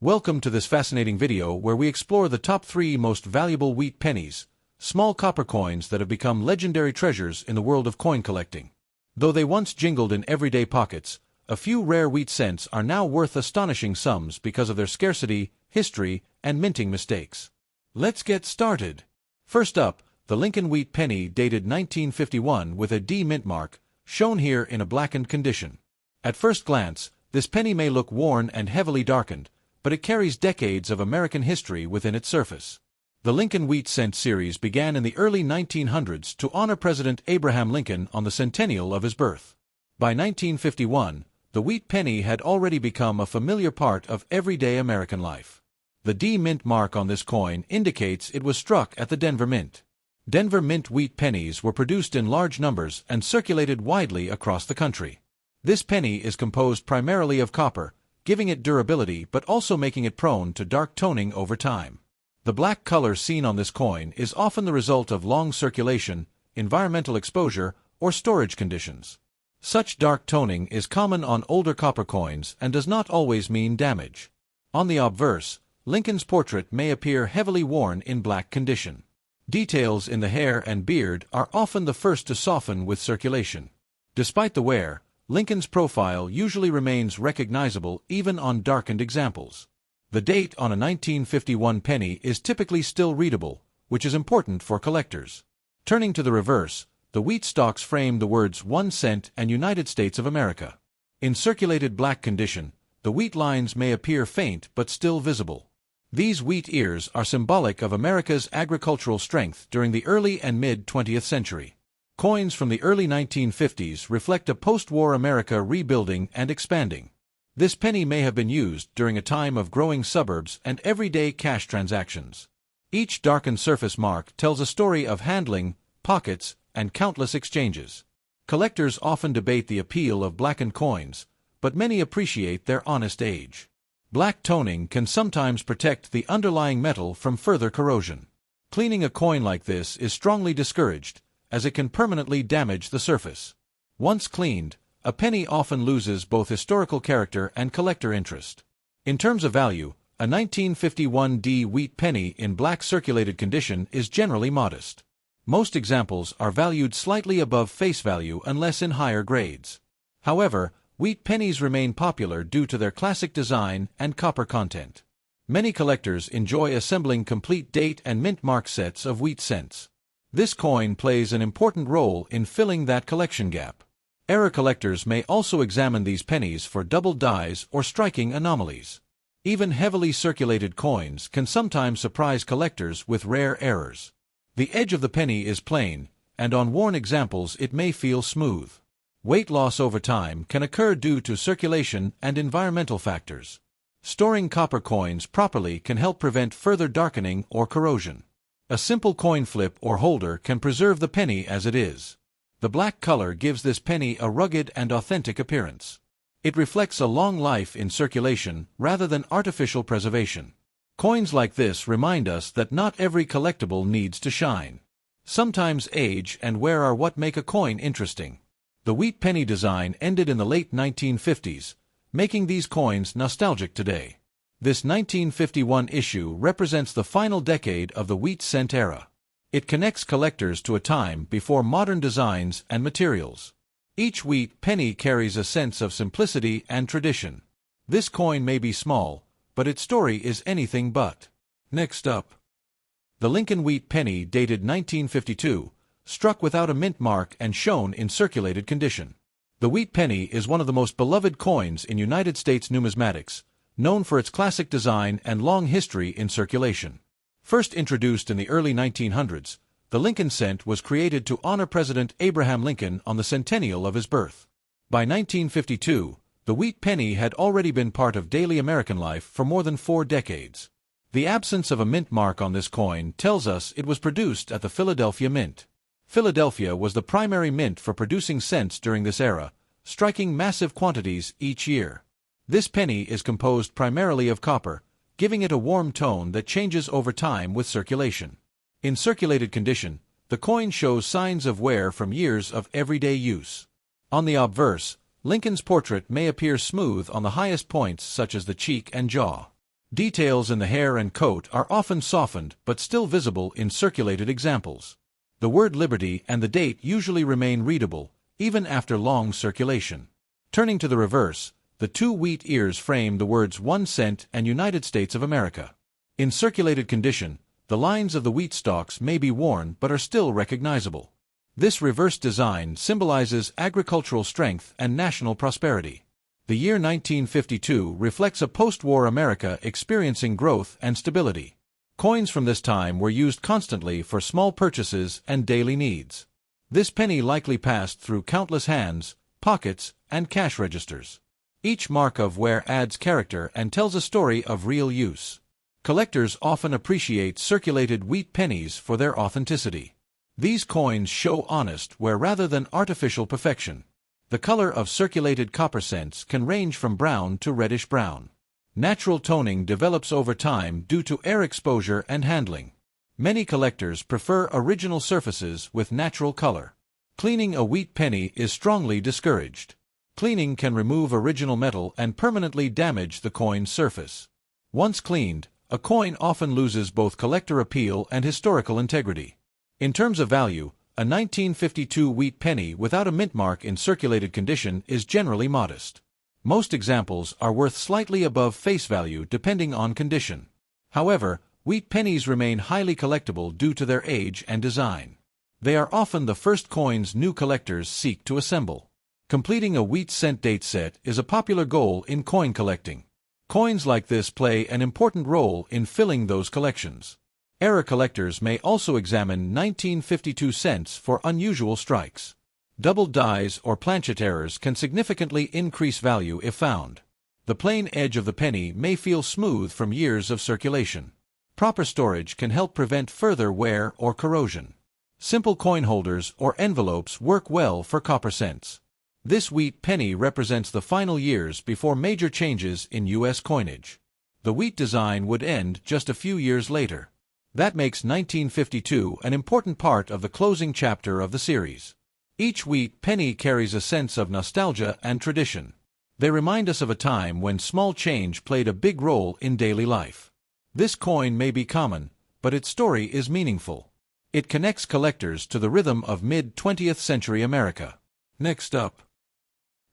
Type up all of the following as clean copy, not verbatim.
Welcome to this fascinating video where we explore the top 3 most valuable wheat pennies, small copper coins that have become legendary treasures in the world of coin collecting. Though they once jingled in everyday pockets, a few rare wheat cents are now worth astonishing sums because of their scarcity, history, and minting mistakes. Let's get started. First up, the Lincoln wheat penny dated 1951 with a D mint mark, shown here in a blackened condition. At first glance, this penny may look worn and heavily darkened, but it carries decades of American history within its surface. The Lincoln Wheat Cent series began in the early 1900s to honor President Abraham Lincoln on the centennial of his birth. By 1951, the wheat penny had already become a familiar part of everyday American life. The D mint mark on this coin indicates it was struck at the Denver Mint. Denver Mint wheat pennies were produced in large numbers and circulated widely across the country. This penny is composed primarily of copper, giving it durability but also making it prone to dark toning over time. The black color seen on this coin is often the result of long circulation, environmental exposure, or storage conditions. Such dark toning is common on older copper coins and does not always mean damage. On the obverse, Lincoln's portrait may appear heavily worn in black condition. Details in the hair and beard are often the first to soften with circulation. Despite the wear, Lincoln's profile usually remains recognizable even on darkened examples. The date on a 1951 penny is typically still readable, which is important for collectors. Turning to the reverse, the wheat stalks frame the words 1 cent and United States of America. In circulated black condition, the wheat lines may appear faint but still visible. These wheat ears are symbolic of America's agricultural strength during the early and mid-20th century. Coins from the early 1950s reflect a post-war America rebuilding and expanding. This penny may have been used during a time of growing suburbs and everyday cash transactions. Each darkened surface mark tells a story of handling, pockets, and countless exchanges. Collectors often debate the appeal of blackened coins, but many appreciate their honest age. Black toning can sometimes protect the underlying metal from further corrosion. Cleaning a coin like this is strongly discouraged, as it can permanently damage the surface. Once cleaned, a penny often loses both historical character and collector interest. In terms of value, a 1951 D wheat penny in black circulated condition is generally modest. Most examples are valued slightly above face value unless in higher grades. However, wheat pennies remain popular due to their classic design and copper content. Many collectors enjoy assembling complete date and mint mark sets of wheat cents. This coin plays an important role in filling that collection gap. Era collectors may also examine these pennies for double dies or striking anomalies. Even heavily circulated coins can sometimes surprise collectors with rare errors. The edge of the penny is plain, and on worn examples it may feel smooth. Weight loss over time can occur due to circulation and environmental factors. Storing copper coins properly can help prevent further darkening or corrosion. A simple coin flip or holder can preserve the penny as it is. The black color gives this penny a rugged and authentic appearance. It reflects a long life in circulation rather than artificial preservation. Coins like this remind us that not every collectible needs to shine. Sometimes age and wear are what make a coin interesting. The wheat penny design ended in the late 1950s, making these coins nostalgic today. This 1951 issue represents the final decade of the wheat cent era. It connects collectors to a time before modern designs and materials. Each wheat penny carries a sense of simplicity and tradition. This coin may be small, but its story is anything but. Next up, the Lincoln wheat penny dated 1952, struck without a mint mark and shown in circulated condition. The wheat penny is one of the most beloved coins in United States numismatics, known for its classic design and long history in circulation. First introduced in the early 1900s, the Lincoln cent was created to honor President Abraham Lincoln on the centennial of his birth. By 1952, the wheat penny had already been part of daily American life for more than 4 decades. The absence of a mint mark on this coin tells us it was produced at the Philadelphia Mint. Philadelphia was the primary mint for producing cents during this era, striking massive quantities each year. This penny is composed primarily of copper, giving it a warm tone that changes over time with circulation. In circulated condition, the coin shows signs of wear from years of everyday use. On the obverse, Lincoln's portrait may appear smooth on the highest points such as the cheek and jaw. Details in the hair and coat are often softened but still visible in circulated examples. The word Liberty and the date usually remain readable, even after long circulation. Turning to the reverse, the two wheat ears frame the words 1 cent and United States of America. In circulated condition, the lines of the wheat stalks may be worn but are still recognizable. This reverse design symbolizes agricultural strength and national prosperity. The year 1952 reflects a post-war America experiencing growth and stability. Coins from this time were used constantly for small purchases and daily needs. This penny likely passed through countless hands, pockets, and cash registers. Each mark of wear adds character and tells a story of real use. Collectors often appreciate circulated wheat pennies for their authenticity. These coins show honest wear rather than artificial perfection. The color of circulated copper cents can range from brown to reddish-brown. Natural toning develops over time due to air exposure and handling. Many collectors prefer original surfaces with natural color. Cleaning a wheat penny is strongly discouraged. Cleaning can remove original metal and permanently damage the coin's surface. Once cleaned, a coin often loses both collector appeal and historical integrity. In terms of value, a 1952 wheat penny without a mint mark in circulated condition is generally modest. Most examples are worth slightly above face value depending on condition. However, wheat pennies remain highly collectible due to their age and design. They are often the first coins new collectors seek to assemble. Completing a wheat cent date set is a popular goal in coin collecting. Coins like this play an important role in filling those collections. Era collectors may also examine 1952 cents for unusual strikes. Doubled dies or planchet errors can significantly increase value if found. The plain edge of the penny may feel smooth from years of circulation. Proper storage can help prevent further wear or corrosion. Simple coin holders or envelopes work well for copper cents. This wheat penny represents the final years before major changes in U.S. coinage. The wheat design would end just a few years later. That makes 1952 an important part of the closing chapter of the series. Each wheat penny carries a sense of nostalgia and tradition. They remind us of a time when small change played a big role in daily life. This coin may be common, but its story is meaningful. It connects collectors to the rhythm of mid-20th century America. Next up,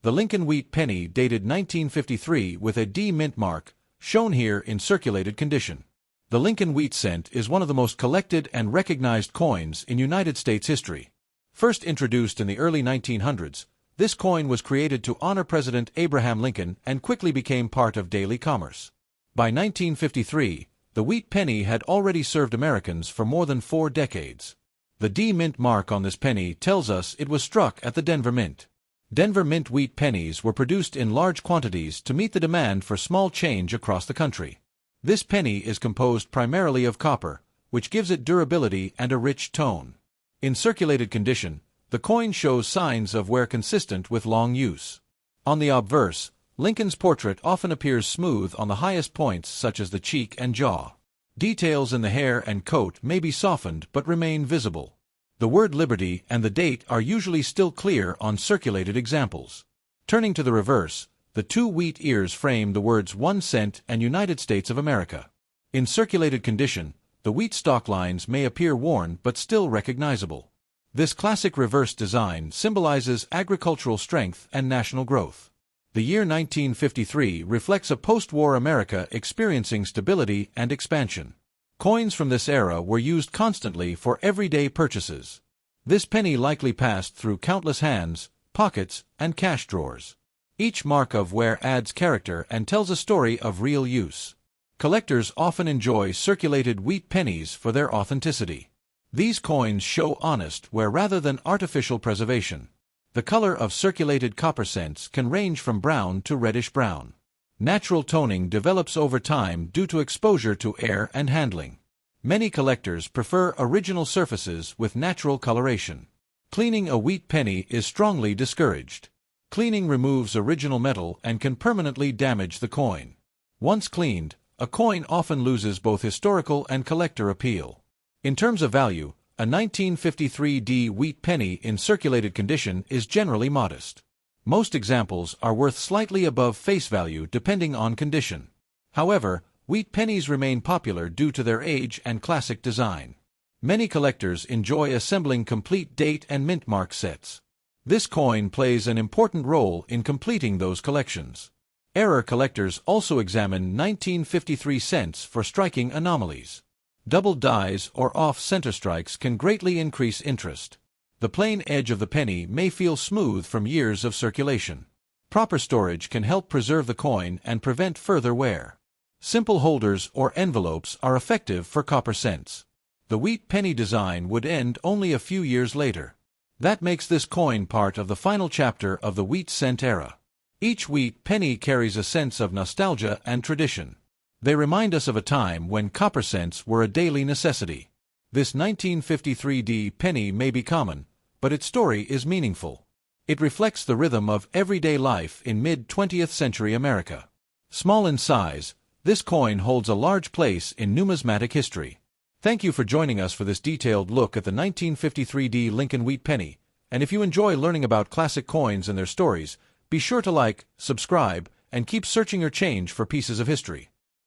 the Lincoln wheat penny dated 1953 with a D mint mark, shown here in circulated condition. The Lincoln wheat cent is one of the most collected and recognized coins in United States history. First introduced in the early 1900s, this coin was created to honor President Abraham Lincoln and quickly became part of daily commerce. By 1953, the wheat penny had already served Americans for more than 4 decades. The D mint mark on this penny tells us it was struck at the Denver Mint. Denver Mint wheat pennies were produced in large quantities to meet the demand for small change across the country. This penny is composed primarily of copper, which gives it durability and a rich tone. In circulated condition, the coin shows signs of wear consistent with long use. On the obverse, Lincoln's portrait often appears smooth on the highest points such as the cheek and jaw. Details in the hair and coat may be softened but remain visible. The word Liberty and the date are usually still clear on circulated examples. Turning to the reverse, the two wheat ears frame the words 1 cent and United States of America. In circulated condition, the wheat stalk lines may appear worn but still recognizable. This classic reverse design symbolizes agricultural strength and national growth. The year 1953 reflects a post-war America experiencing stability and expansion. Coins from this era were used constantly for everyday purchases. This penny likely passed through countless hands, pockets, and cash drawers. Each mark of wear adds character and tells a story of real use. Collectors often enjoy circulated wheat pennies for their authenticity. These coins show honest wear rather than artificial preservation. The color of circulated copper cents can range from brown to reddish-brown. Natural toning develops over time due to exposure to air and handling. Many collectors prefer original surfaces with natural coloration. Cleaning a wheat penny is strongly discouraged. Cleaning removes original metal and can permanently damage the coin. Once cleaned, a coin often loses both historical and collector appeal. In terms of value, a 1953 D wheat penny in circulated condition is generally modest. Most examples are worth slightly above face value depending on condition. However, Wheat pennies remain popular due to their age and classic design. Many collectors enjoy assembling complete date and mint mark sets. This coin plays an important role in completing those collections. Error collectors also examine 1953 cents for striking anomalies. Double dies or off-center strikes can greatly increase interest. The plain edge of the penny may feel smooth from years of circulation. Proper storage can help preserve the coin and prevent further wear. Simple holders or envelopes are effective for copper cents. The wheat penny design would end only a few years later. That makes this coin part of the final chapter of the wheat cent era. Each wheat penny carries a sense of nostalgia and tradition. They remind us of a time when copper cents were a daily necessity. This 1953 penny may be common, but its story is meaningful. It reflects the rhythm of everyday life in mid-20th century America. Small in size, this coin holds a large place in numismatic history. Thank you for joining us for this detailed look at the 1953 Lincoln Wheat Penny, and if you enjoy learning about classic coins and their stories, be sure to like, subscribe, and keep searching your change for pieces of history.